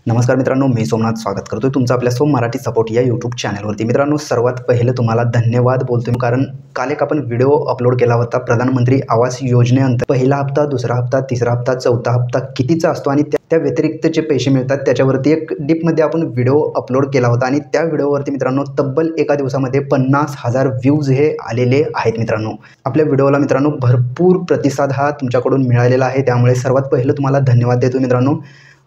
नमस्कार मित्रांनो, मी सोमनाथ स्वागत करतोय तुमचं आपल्या सोम मराठी सपोर्ट या यूट्यूब चॅनलवरती। मित्रांनो, सर्वात पहिले तुम्हाला धन्यवाद बोलतोय, कारण काल एक आपण व्हिडिओ अपलोड केला होता प्रधानमंत्री आवास योजनेअंतर्गत पहिला हप्ता, दुसरा हप्ता, तिसरा हप्ता, चौथा हप्ता कितीचा असतो आणि त्या व्यतिरिक्त जे पैसे मिळतात त्याच्यावरती एक डीपमध्ये आपण व्हिडिओ अपलोड केला होता आणि त्या व्हिडिओवरती मित्रांनो तब्बल एका दिवसामध्ये 50,000 व्ह्यूज हे आलेले आहेत। मित्रांनो, आपल्या व्हिडिओला मित्रांनो भरपूर प्रतिसाद हा तुमच्याकडून मिळालेला आहे, त्यामुळे सर्वात पहिलं तुम्हाला धन्यवाद देतो मित्रांनो।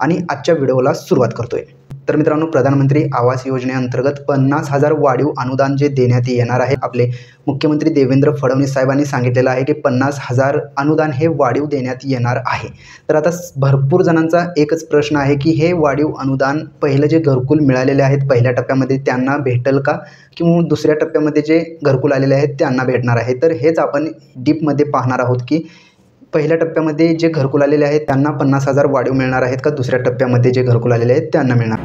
आणि आजच्या व्हिडिओला सुरुवात करतोय। तर मित्रांनो, प्रधानमंत्री आवास योजनेअंतर्गत 50,000 वाढीव अनुदान जे देण्यात येणार आहे, आपले मुख्यमंत्री देवेंद्र फडणवीस साहेबांनी सांगितलेलं आहे की 50,000 अनुदान हे वाढीव देण्यात येणार आहे। तर आता भरपूर जणांचा एकच प्रश्न आहे की हे वाढीव अनुदान पहिलं जे घरकुल मिळालेले आहेत पहिल्या टप्प्यामध्ये त्यांना भेटेल का, किंवा दुसऱ्या टप्प्यामध्ये जे घरकुल आलेले आहेत त्यांना भेटणार आहे। तर हेच आपण डीपमध्ये पाहणार आहोत की पहिल्या टप्प्यामध्ये जे घरकुल आलेले आहेत त्यांना 50,000 वाढीव मिळणार आहेत का, दुसऱ्या टप्प्यामध्ये जे घरकुल आलेले आहेत त्यांना मिळणार।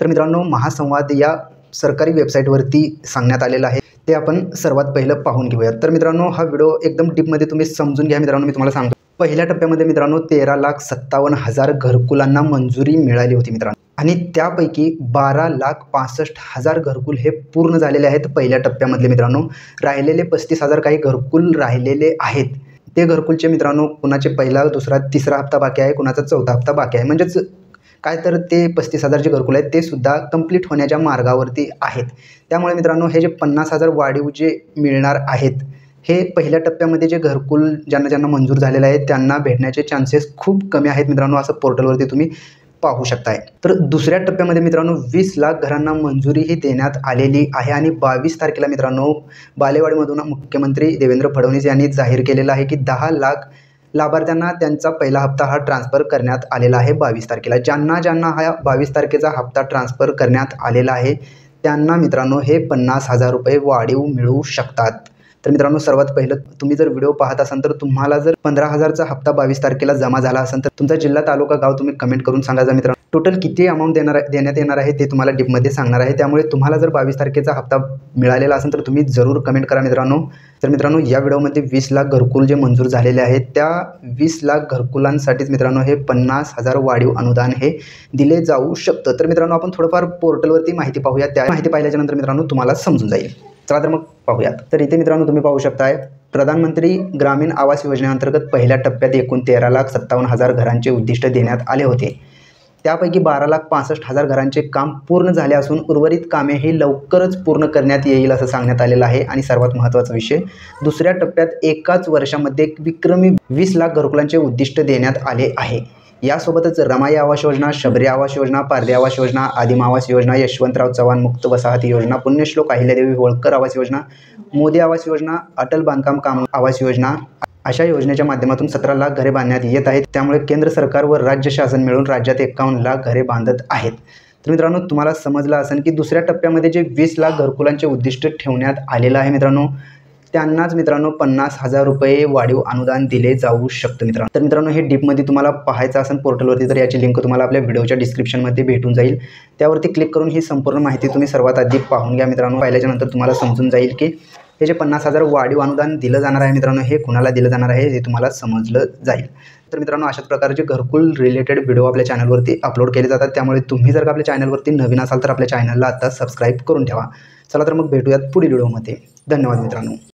तर मित्रांनो, महासंवाद या सरकारी वेबसाईटवरती सांगण्यात आलेलं आहे, ते आपण सर्वात पहिलं पाहून घेऊयात। तर मित्रांनो, हा व्हिडिओ एकदम डीपमध्ये तुम्ही समजून घ्या। मित्रांनो, मी तुम्हाला सांगतो, पहिल्या टप्प्यामध्ये मित्रांनो 13,57,000 घरकुलांना मंजुरी मिळाली होती मित्रांनो, आणि त्यापैकी 12,65,000 घरकुल हे पूर्ण झालेले आहेत पहिल्या टप्प्यामधले मित्रांनो। राहिलेले 35,000 काही घरकुल राहिलेले आहेत। ते घरकुलचे मित्रांनो कुणाचे पहिला, दुसरा, तिसरा हप्ता बाकी आहे, कुणाचा चौथा हप्ता बाकी आहे। म्हणजेच काय, तर ते 35,000 जे घरकुल आहेत ते सुद्धा कंप्लीट होण्याच्या मार्गावरती आहेत। त्यामुळे मित्रांनो, हे जे 50,000 वाढीव जे मिळणार आहेत हे पहिल्या टप्प्यामध्ये जे घरकुल ज्यांना मंजूर झालेलं आहे त्यांना भेटण्याचे चान्सेस खूप कमी आहेत मित्रांनो, असं पोर्टलवरती तुम्ही पाहू शकताय। तर दुसऱ्या टप्प्यामध्ये मित्रांनो 20 लाख घरांना मंजुरीही देण्यात आलेली आहे आणि 22 तारखेला मित्रांनो बालेवाडीमधून मुख्यमंत्री देवेंद्र फडणवीस यांनी जाहीर केलेलं आहे की 10 लाख लाभार्थ्यांना त्यांचा पहिला हप्ता हा ट्रान्सफर करण्यात आलेला आहे 22 तारखेला। ज्यांना हा 22 तारखेचा हप्ता ट्रान्सफर करण्यात आलेला आहे त्यांना मित्रांनो हे 50,000 रुपये वाढीव मिळू शकतात। तर मित्रांनो, सर्वात पहिलं तुम्ही जर व्हिडिओ पाहत असाल तर तुम्हाला जर 15,000चा हप्ता 22 तारखेला जमा झाला असेल तर तुमचा जिल्हा, तालुका, गाव तुम्ही कमेंट करून सांगायचा मित्रांनो। टोटल किती अमाऊंट देण्यात येणार आहे ते तुम्हाला डीपमध्ये सांगणार आहे, त्यामुळे तुम्हाला जर 22 तारखेचा हप्ता मिळालेला असेल तर तुम्ही जरूर कमेंट करा मित्रांनो। तर मित्रांनो, या व्हिडिओमध्ये 20 लाख घरकुल जे मंजूर झालेले आहेत त्या 20 लाख घरकुलांसाठीच मित्रांनो हे 50,000 वाढीव अनुदान हे दिले जाऊ शकतं। तर मित्रांनो, आपण थोडंफार पोर्टलवरती माहिती पाहूया, त्या माहिती पाहिल्याच्या नंतर मित्रांनो तुम्हाला समजून जाईल। चला तर मग पाहूयात। तर इथे मित्रांनो तुम्ही पाहू शकताय, प्रधानमंत्री ग्रामीण आवास योजनेअंतर्गत पहिल्या टप्प्यात एकूण 13,57,000 घरांचे उद्दिष्ट देण्यात आले होते। त्यापैकी 12,65,000 घरांचे काम पूर्ण झाले असून उर्वरित कामे ही लवकरच पूर्ण करण्यात येईल असं सांगण्यात आलेलं आहे। आणि सर्वात महत्त्वाचा विषय, दुसऱ्या टप्प्यात एकाच वर्षामध्ये विक्रमी 20 लाख घरकुलांचे उद्दिष्ट देण्यात आले आहे। यासोबतच रमाई आवास योजना, शबरी आवास योजना, पारधी आवास योजना, आदिम आवास योजना, यशवंतराव चव्हाण मुक्त वसाहती योजना, पुण्यश्लोक अहिल्यादेवी होळकर आवास योजना, मोदी आवास योजना, अटल बांधकाम आवास योजना अशा योजनेच्या माध्यमातून 17 लाख घरे बांधण्यात येत आहेत। त्यामुळे केंद्र सरकार व राज्य शासन मिळून राज्यात 51 लाख घरे बांधत आहेत। तर मित्रांनो, तुम्हाला समजलं असेल की दुसऱ्या टप्प्यामध्ये जे 20 लाख घरकुलांचे उद्दिष्ट ठेवण्यात आलेलं आहे मित्रांनो, त्यांनाच मित्रांनो 50,000 रुपये वाढीव अनुदान दिले जाऊ शकतं मित्रांनो। तर मित्रांनो, हे डीपमध्ये तुम्हाला पाहायचं असेल पोर्टलवरती तर याची लिंक तुम्हाला आपल्या व्हिडिओच्या डिस्क्रिप्शनमध्ये भेटून जाईल। त्यावरती क्लिक करून ही संपूर्ण माहिती तुम्ही सर्वात आधी पाहून घ्या मित्रांनो। पाहिल्याच्या नंतर तुम्हाला समजून जाईल की हे जे 50,000 वाढीव अनुदान दिलं जाणार आहे मित्रांनो हे कुणाला दिलं जाणार आहे हे तुम्हाला समजलं जाईल। तर मित्रांनो, अशाच प्रकारचे घरकुल रिलेटेड व्हिडिओ आपल्या चॅनलवरती अपलोड केले जातात, त्यामुळे तुम्ही जर का आपल्या चॅनलवरती नवीन असाल तर आपल्या चॅनलला आता सबस्क्राईब करून ठेवा। चला तर मग भेटूयात पुढील व्हिडिओमध्ये। धन्यवाद मित्रांनो।